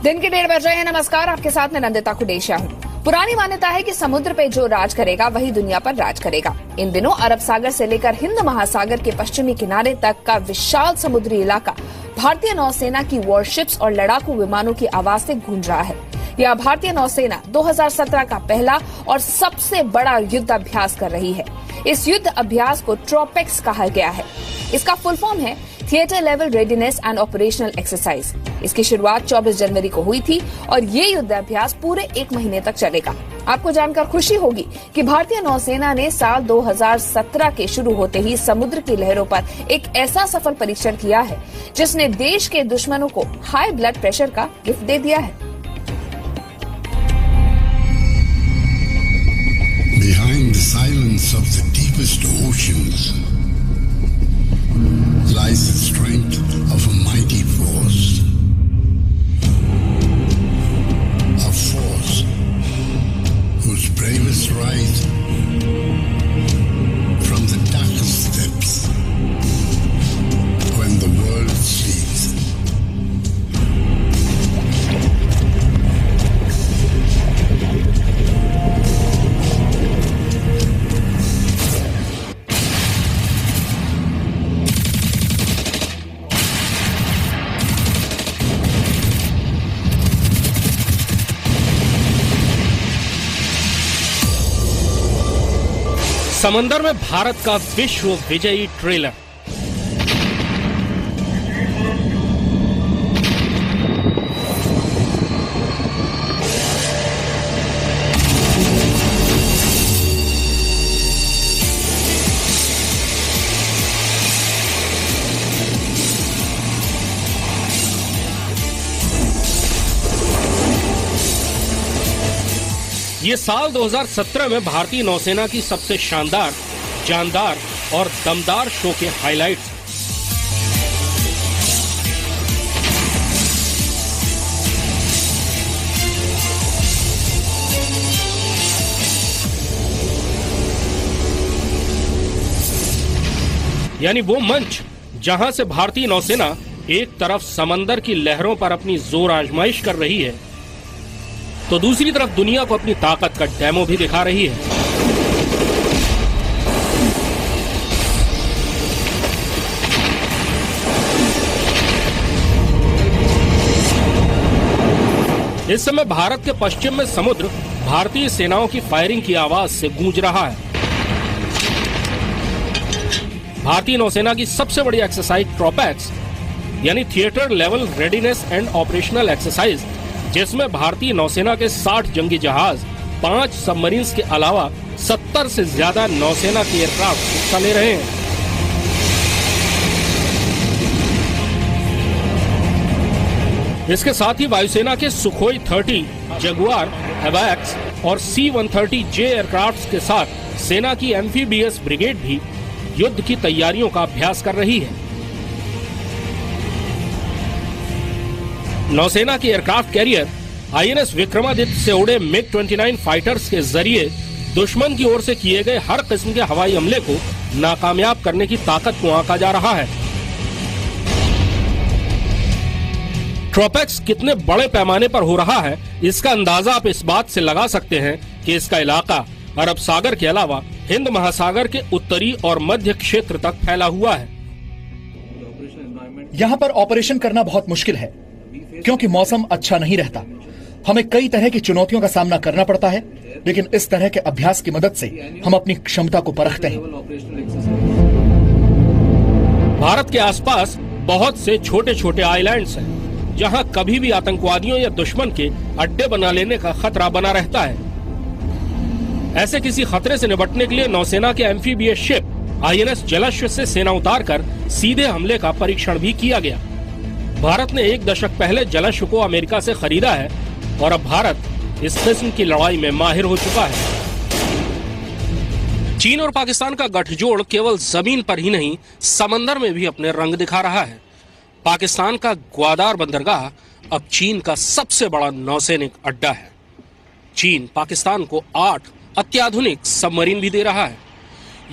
दिन के 1:30 बज रहे हैं। नमस्कार, आपके साथ मैं नंदिता कुडेशिया हूँ। पुरानी मान्यता है कि समुद्र पे जो राज करेगा वही दुनिया पर राज करेगा। इन दिनों अरब सागर से लेकर हिंद महासागर के पश्चिमी किनारे तक का विशाल समुद्री इलाका भारतीय नौसेना की वॉरशिप्स और लड़ाकू विमानों की आवाज से गूंज रहा है। यह भारतीय नौसेना 2017 का पहला और सबसे बड़ा युद्ध अभ्यास कर रही है। इस युद्ध अभ्यास को ट्रोपेक्स कहा गया है। इसका फुल फॉर्म है theatre level readiness and operational exercise. इसकी शुरुआत 24 जनवरी को हुई थी और ये युद्ध अभ्यास पूरे 1 महीने तक चलेगा। आपको जानकर खुशी होगी कि भारतीय नौसेना ने साल 2017 के शुरू होते ही समुद्र की लहरों पर एक ऐसा सफल परीक्षण किया है जिसने देश के दुश्मनों को हाई ब्लड प्रेशर का गिफ्ट दे दिया है। Behind the silence of the deepest oceans lies the strength of a mighty force. A force whose bravest rise from the darkest depths when the world sleeps. समंदर में भारत का विश्व विजयी trailer. ये साल 2017 में भारतीय नौसेना की सबसे शानदार, जानदार और दमदार शो के हाइलाइट्स। यानी वो मंच जहां से भारतीय नौसेना एक तरफ समंदर की लहरों पर अपनी जोर आजमाइश कर रही है तो दूसरी तरफ दुनिया को अपनी ताकत का डेमो भी दिखा रही है। इस समय भारत के पश्चिम में समुद्र भारतीय सेनाओं की फायरिंग की आवाज से गूंज रहा है। भारतीय नौसेना की सबसे बड़ी एक्सरसाइज ट्रोपेक्स यानी theatre level readiness and operational exercise, जिसमें भारतीय नौसेना के 60 जंगी जहाज, 5 सबमरीन्स के अलावा 70 से ज्यादा नौसेना के एयरक्राफ्ट हिस्सा ले रहे हैं। इसके साथ ही वायुसेना के सुखोई 30, जगुआर, एवैक्स और C-130J एयरक्राफ्ट के साथ सेना की एम्फीबियस ब्रिगेड भी युद्ध की तैयारियों का अभ्यास कर रही है। नौसेना के एयरक्राफ्ट कैरियर INS विक्रमादित्य से उड़े MiG-29 फाइटर्स के जरिए दुश्मन की ओर से किए गए हर किस्म के हवाई हमले को नाकामयाब करने की ताकत को आंका जा रहा है। ट्रोपेक्स कितने बड़े पैमाने पर हो रहा है, इसका अंदाजा आप इस बात से लगा सकते हैं कि इसका इलाका अरब सागर के अलावा हिंद महासागर के उत्तरी और मध्य क्षेत्र तक फैला हुआ है। यहाँ पर ऑपरेशन करना बहुत मुश्किल है क्योंकि मौसम अच्छा नहीं रहता। हमें कई तरह की चुनौतियों का सामना करना पड़ता है, लेकिन इस तरह के अभ्यास की मदद से हम अपनी क्षमता को परखते हैं। भारत के आसपास बहुत से छोटे छोटे आइलैंड्स हैं, जहां कभी भी आतंकवादियों या दुश्मन के अड्डे बना लेने का खतरा बना रहता है। ऐसे किसी खतरे से निपटने के लिए नौसेना के एम्फीबियस शिप INS जलाश्व से सेना उतारकर सीधे हमले का परीक्षण भी किया गया। भारत ने 1 दशक पहले जलाश्व को अमेरिका से खरीदा है और अब भारत इस किस्म की लड़ाई में माहिर हो चुका है। चीन और पाकिस्तान का गठजोड़ केवल जमीन पर ही नहीं, समंदर में भी अपने रंग दिखा रहा है। पाकिस्तान का ग्वादार बंदरगाह अब चीन का सबसे बड़ा नौसैनिक अड्डा है। चीन पाकिस्तान को 8 अत्याधुनिक सबमरीन भी दे रहा है।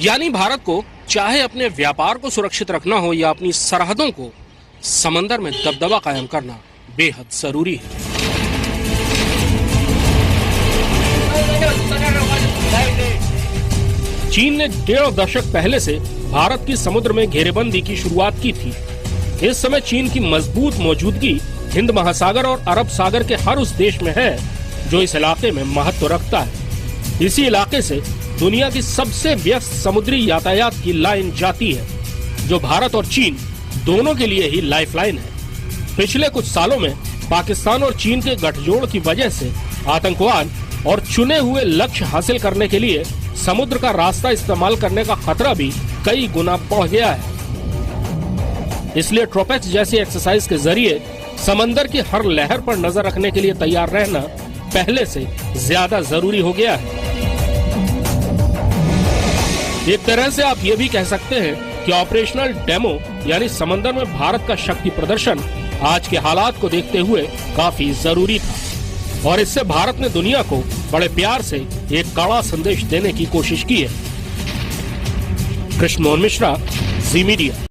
यानी भारत को चाहे अपने व्यापार को सुरक्षित रखना हो या अपनी सरहदों को, समंदर में दबदबा कायम करना बेहद जरूरी है। चीन ने 1.5 दशक पहले से भारत की समुद्र में घेरेबंदी की शुरुआत की थी। इस समय चीन की मजबूत मौजूदगी हिंद महासागर और अरब सागर के हर उस देश में है जो इस इलाके में महत्व रखता है। इसी इलाके से दुनिया की सबसे व्यस्त समुद्री यातायात की लाइन जाती है, जो भारत और चीन दोनों के लिए ही लाइफलाइन है। पिछले कुछ सालों में पाकिस्तान और चीन के गठजोड़ की वजह से आतंकवाद और चुने हुए लक्ष्य हासिल करने के लिए समुद्र का रास्ता इस्तेमाल करने का खतरा भी कई गुना बढ़ गया है। इसलिए ट्रोपेक्स जैसी एक्सरसाइज के जरिए समंदर की हर लहर पर नजर रखने के लिए तैयार रहना पहले से ज्यादा जरूरी हो गया है। एक तरह से आप ये भी कह सकते हैं कि ऑपरेशनल डेमो यानी समंदर में भारत का शक्ति प्रदर्शन आज के हालात को देखते हुए काफी जरूरी था और इससे भारत ने दुनिया को बड़े प्यार से एक कड़ा संदेश देने की कोशिश की है। कृष्ण मोहन मिश्रा, जी मीडिया।